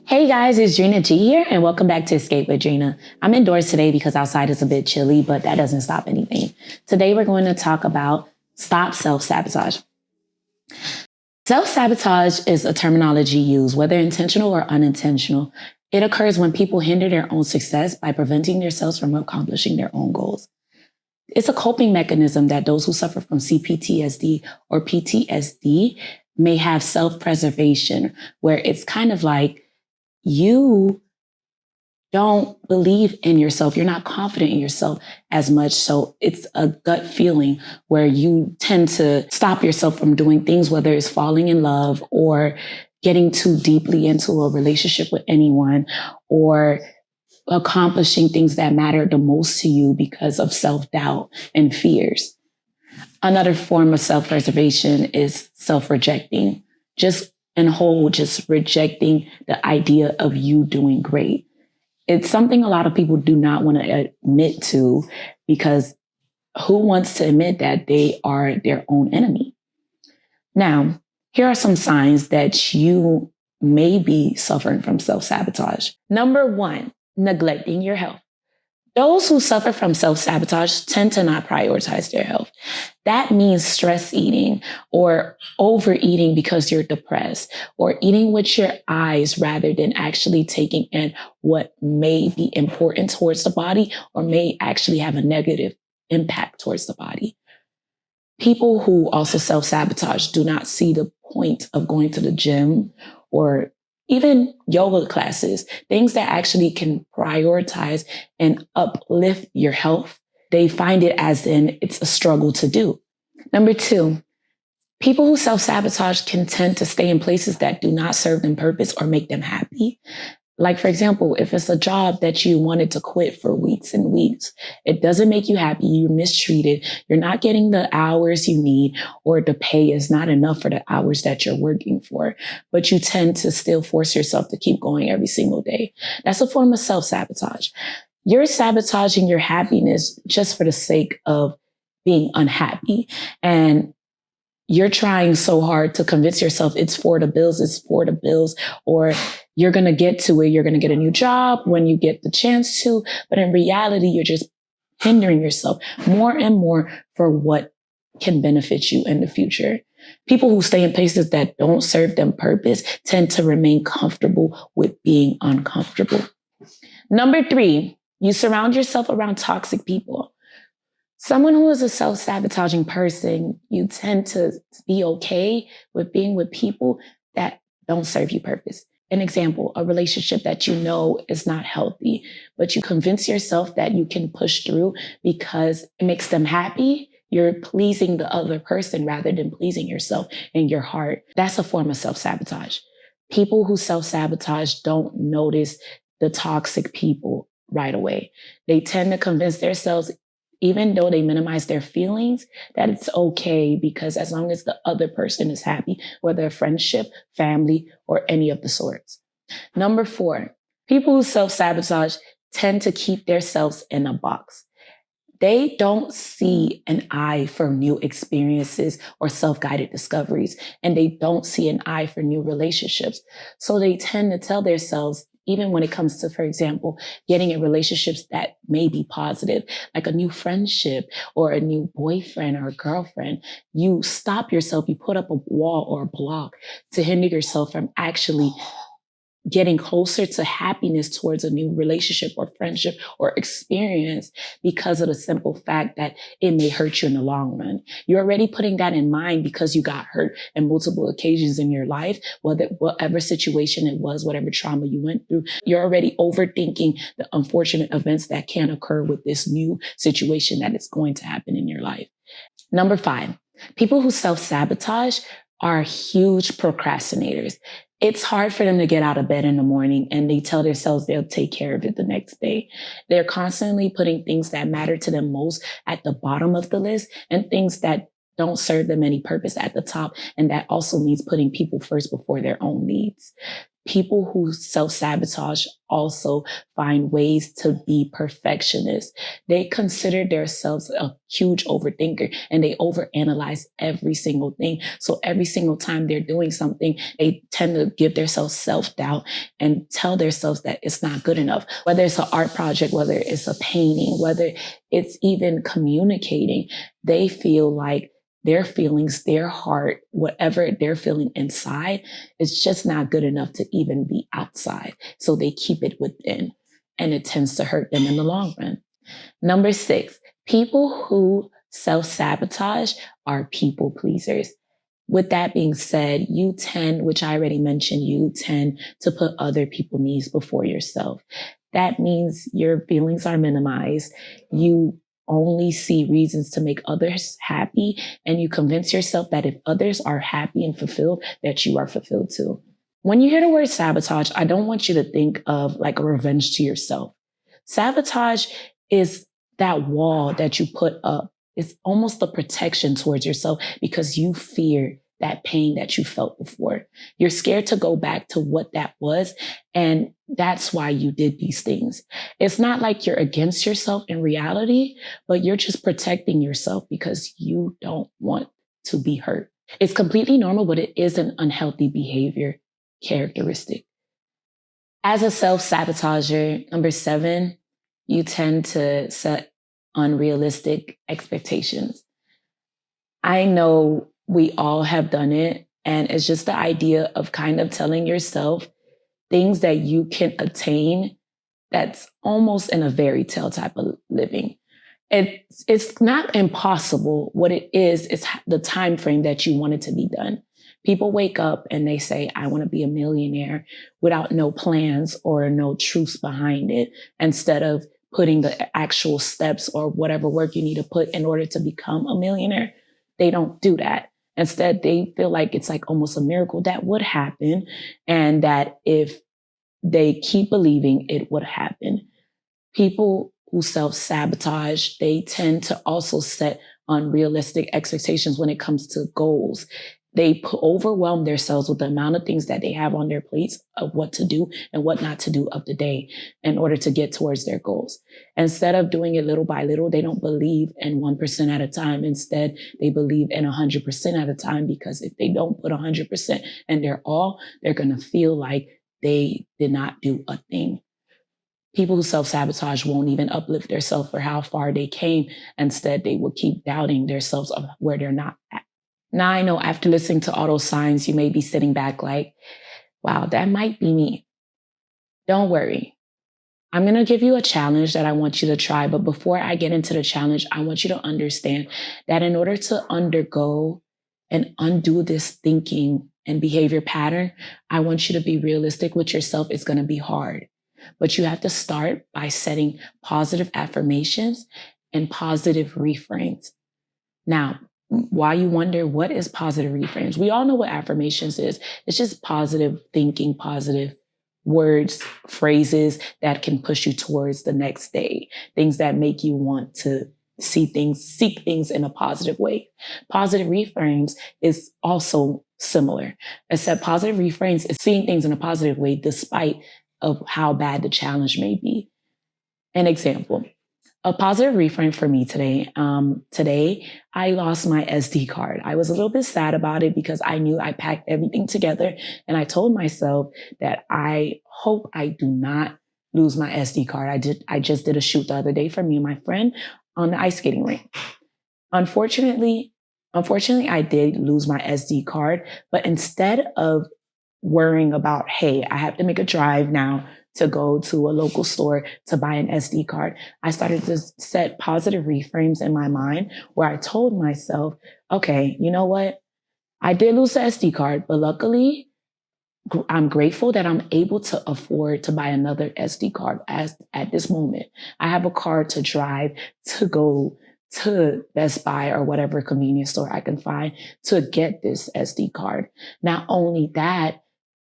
Hey guys, it's Drina G here, and welcome back to Escape with Drina. I'm indoors today because outside is a bit chilly, but that doesn't stop anything. Today we're going to talk about stop self-sabotage. Self-sabotage is a terminology used, whether intentional or unintentional. It occurs when people hinder their own success by preventing themselves from accomplishing their own goals. It's a coping mechanism that those who suffer from CPTSD or PTSD may have self-preservation, where it's kind of like you don't believe in yourself. You're not confident in yourself as much. So it's a gut feeling where you tend to stop yourself from doing things, whether it's falling in love or getting too deeply into a relationship with anyone or accomplishing things that matter the most to you because of self-doubt and fears. Another form of self-preservation is self-rejecting, just in whole, just rejecting the idea of you doing great. It's something a lot of people do not want to admit to because who wants to admit that they are their own enemy? Now, here are some signs that you may be suffering from self-sabotage. Number one, neglecting your health. Those who suffer from self-sabotage tend to not prioritize their health. That means stress eating or overeating because you're depressed or eating with your eyes rather than actually taking in what may be important towards the body or may actually have a negative impact towards the body. People who also self-sabotage do not see the point of going to the gym or even yoga classes, things that actually can prioritize and uplift your health. They find it as in it's a struggle to do. Number two, people who self-sabotage can tend to stay in places that do not serve them purpose or make them happy. Like, for example, if it's a job that you wanted to quit for weeks and weeks, it doesn't make you happy, you're mistreated, you're not getting the hours you need, or the pay is not enough for the hours that you're working for, but you tend to still force yourself to keep going every single day. That's a form of self-sabotage. You're sabotaging your happiness just for the sake of being unhappy. And you're trying so hard to convince yourself it's for the bills, or you're going to get to it. You're going to get a new job when you get the chance to. But in reality, you're just hindering yourself more and more for what can benefit you in the future. People who stay in places that don't serve them purpose tend to remain comfortable with being uncomfortable. Number three, you surround yourself around toxic people. Someone who is a self-sabotaging person, you tend to be okay with being with people that don't serve you purpose. An example, a relationship that you know is not healthy, but you convince yourself that you can push through because it makes them happy. You're pleasing the other person rather than pleasing yourself and your heart. That's a form of self-sabotage. People who self-sabotage don't notice the toxic people right away. They tend to convince themselves, even though they minimize their feelings, that it's okay because as long as the other person is happy, whether a friendship, family, or any of the sorts. Number four, people who self-sabotage tend to keep themselves in a box. They don't see an eye for new experiences or self-guided discoveries, and they don't see an eye for new relationships. So they tend to tell themselves, even when it comes to, for example, getting in relationships that may be positive, like a new friendship or a new boyfriend or a girlfriend, you stop yourself, you put up a wall or a block to hinder yourself from actually getting closer to happiness towards a new relationship or friendship or experience because of the simple fact that it may hurt you in the long run. You're already putting that in mind because you got hurt in multiple occasions in your life, whatever situation it was, whatever trauma you went through. You're already overthinking the unfortunate events that can occur with this new situation that is going to happen in your life. Number five, people who self-sabotage are huge procrastinators. It's hard for them to get out of bed in the morning and they tell themselves they'll take care of it the next day. They're constantly putting things that matter to them most at the bottom of the list and things that don't serve them any purpose at the top. And that also means putting people first before their own needs. People who self-sabotage also find ways to be perfectionists. They consider themselves a huge overthinker and they overanalyze every single thing. So every single time they're doing something, they tend to give themselves self-doubt and tell themselves that it's not good enough. Whether it's an art project, whether it's a painting, whether it's even communicating, they feel like their feelings, their heart, whatever they're feeling inside, it's just not good enough to even be outside. So they keep it within, and it tends to hurt them in the long run. Number 6, people who self-sabotage are people pleasers. With that being said, you tend, which I already mentioned, you tend to put other people's needs before yourself. That means your feelings are minimized. You only see reasons to make others happy, and you convince yourself that if others are happy and fulfilled, that you are fulfilled too. When you hear the word sabotage, I don't want you to think of like a revenge to yourself. Sabotage is that wall that you put up. It's almost a protection towards yourself because you fear that pain that you felt before. You're scared to go back to what that was. And that's why you did these things. It's not like you're against yourself in reality, but you're just protecting yourself because you don't want to be hurt. It's completely normal, but it is an unhealthy behavior characteristic. As a self-sabotager, number 7, you tend to set unrealistic expectations. I know we all have done it, and it's just the idea of kind of telling yourself things that you can attain that's almost in a fairy tale type of living. It's not impossible. What it is the time frame that you want it to be done. People wake up and they say, I want to be a millionaire without no plans or no truths behind it, instead of putting the actual steps or whatever work you need to put in order to become a millionaire. They don't do that. Instead, they feel like it's like almost a miracle that would happen, and that if they keep believing, it would happen. People who self-sabotage, they tend to also set unrealistic expectations when it comes to goals. They overwhelm themselves with the amount of things that they have on their plates of what to do and what not to do of the day in order to get towards their goals. Instead of doing it little by little, they don't believe in 1% at a time. Instead, they believe in 100% at a time, because if they don't put 100% in their all, they're going to feel like they did not do a thing. People who self-sabotage won't even uplift themselves for how far they came. Instead, they will keep doubting themselves of where they're not at. Now, I know after listening to all those signs, you may be sitting back like, wow, that might be me. Don't worry. I'm going to give you a challenge that I want you to try. But before I get into the challenge, I want you to understand that in order to undergo and undo this thinking and behavior pattern, I want you to be realistic with yourself. It's going to be hard. But you have to start by setting positive affirmations and positive reframes. Now, while you wonder what is positive reframes, we all know what affirmations is. It's just positive thinking, positive words, phrases that can push you towards the next day, things that make you want to seek things in a positive way. Positive reframes is also similar, except positive reframes is seeing things in a positive way despite of how bad the challenge may be. An example. A positive reframe for me today. Today, I lost my SD card. I was a little bit sad about it because I knew I packed everything together, and I told myself that I hope I do not lose my SD card. I just did a shoot the other day for me and my friend on the ice skating rink. Unfortunately, I did lose my SD card, but instead of worrying about, hey, I have to make a drive now to go to a local store to buy an SD card, I started to set positive reframes in my mind where I told myself, okay, you know what? I did lose the SD card, but luckily I'm grateful that I'm able to afford to buy another SD card at this moment. I have a car to drive to go to Best Buy or whatever convenience store I can find to get this SD card. Not only that,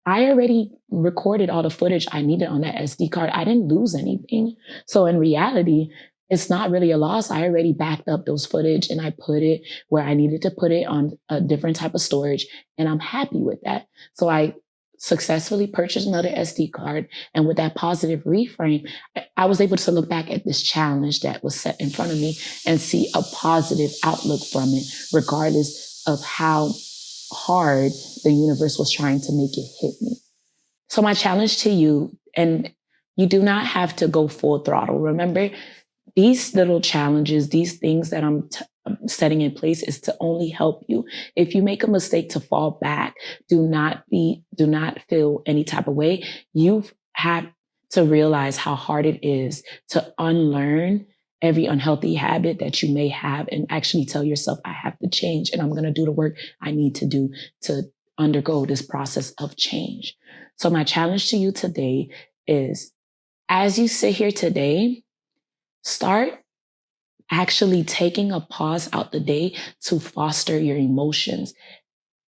I already recorded all the footage I needed on that SD card. I didn't lose anything. So in reality, it's not really a loss. I already backed up those footage and I put it where I needed to put it on a different type of storage. And I'm happy with that. So I successfully purchased another SD card. And with that positive reframe, I was able to look back at this challenge that was set in front of me and see a positive outlook from it, regardless of how hard the universe was trying to make it hit me. So my challenge to you, and you do not have to go full throttle. Remember, these little challenges, these things that I'm setting in place is to only help you. If you make a mistake to fall back, do not feel any type of way. You have to realize how hard it is to unlearn every unhealthy habit that you may have and actually tell yourself, I have to change and I'm going to do the work I need to do to undergo this process of change. So my challenge to you today is, as you sit here today, start actually taking a pause out the day to foster your emotions.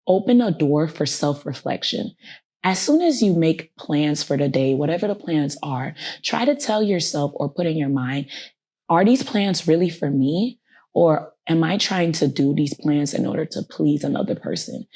Open a door for self-reflection. As soon as you make plans for the day, whatever the plans are, try to tell yourself or put in your mind, are these plans really for me? Or am I trying to do these plans in order to please another person?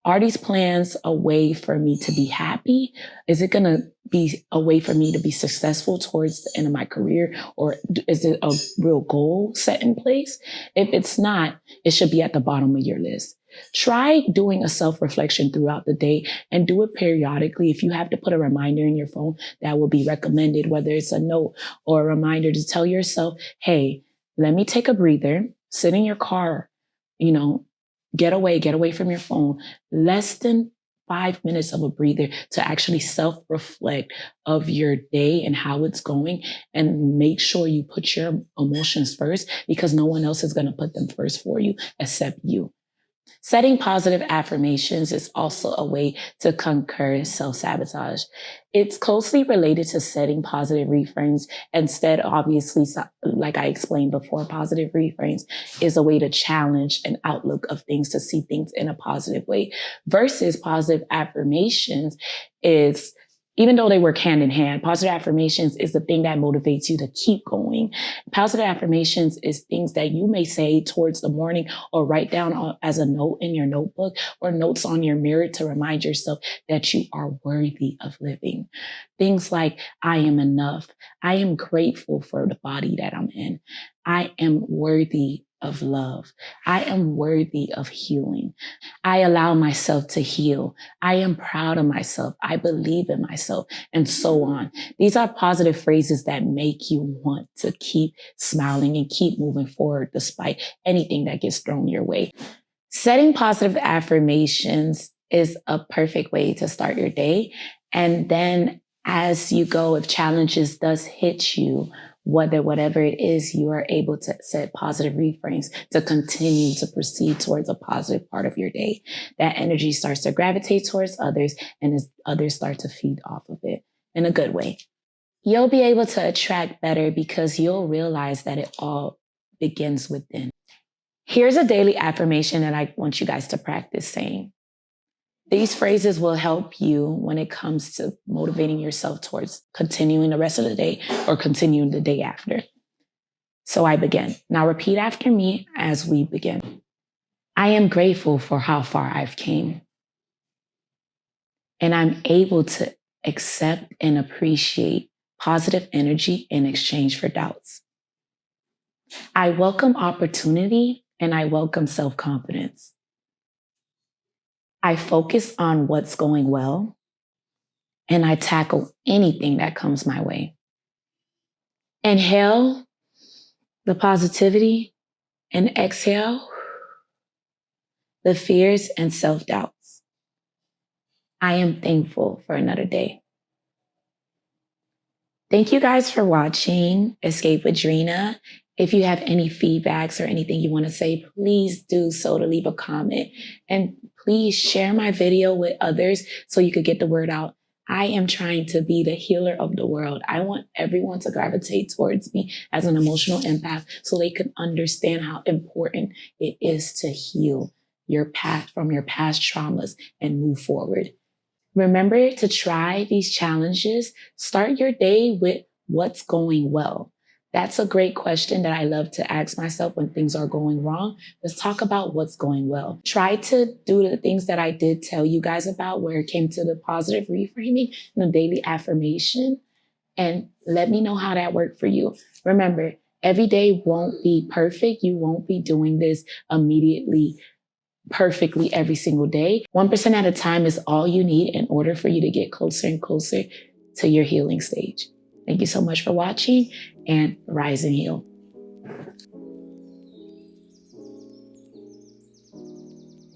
Are these plans a way for me to be happy? Is it going to be a way for me to be successful towards the end of my career? Or is it a real goal set in place? If it's not, it should be at the bottom of your list. Try doing a self-reflection throughout the day and do it periodically. If you have to put a reminder in your phone, that will be recommended, whether it's a note or a reminder to tell yourself, hey, let me take a breather, sit in your car, get away from your phone. Less than 5 minutes of a breather to actually self-reflect of your day and how it's going, and make sure you put your emotions first, because no one else is going to put them first for you except you. Setting positive affirmations is also a way to conquer self-sabotage. It's closely related to setting positive reframes. Instead, obviously, like I explained before, positive reframes is a way to challenge an outlook of things, to see things in a positive way, versus positive affirmations is, even though they work hand in hand, positive affirmations is the thing that motivates you to keep going. Positive affirmations is things that you may say towards the morning or write down as a note in your notebook or notes on your mirror to remind yourself that you are worthy of living. Things like, I am enough. I am grateful for the body that I'm in. I am worthy of love. I am worthy of healing. I allow myself to heal. I am proud of myself. I believe in myself, and so on. These are positive phrases that make you want to keep smiling and keep moving forward despite anything that gets thrown your way. Setting positive affirmations is a perfect way to start your day. And then as you go, if challenges does hit you, whatever it is, you are able to set positive reframes to continue to proceed towards a positive part of your day. That energy starts to gravitate towards others, and as others start to feed off of it in a good way. You'll be able to attract better because you'll realize that it all begins within. Here's a daily affirmation that I want you guys to practice saying. These phrases will help you when it comes to motivating yourself towards continuing the rest of the day or continuing the day after. So I begin. Now repeat after me as we begin. I am grateful for how far I've came. And I'm able to accept and appreciate positive energy in exchange for doubts. I welcome opportunity and I welcome self-confidence. I focus on what's going well, and I tackle anything that comes my way. Inhale the positivity and exhale the fears and self-doubts. I am thankful for another day. Thank you guys for watching Escape with Drina. If you have any feedbacks or anything you want to say, please do so to leave a comment. And please share my video with others so you could get the word out. I am trying to be the healer of the world. I want everyone to gravitate towards me as an emotional empath so they can understand how important it is to heal your past from your past traumas and move forward. Remember to try these challenges. Start your day with what's going well. That's a great question that I love to ask myself when things are going wrong. Let's talk about what's going well. Try to do the things that I did tell you guys about, where it came to the positive reframing and the daily affirmation, and let me know how that worked for you. Remember, every day won't be perfect. You won't be doing this immediately perfectly every single day. 1% at a time is all you need in order for you to get closer and closer to your healing stage. Thank you so much for watching, and rise and heal.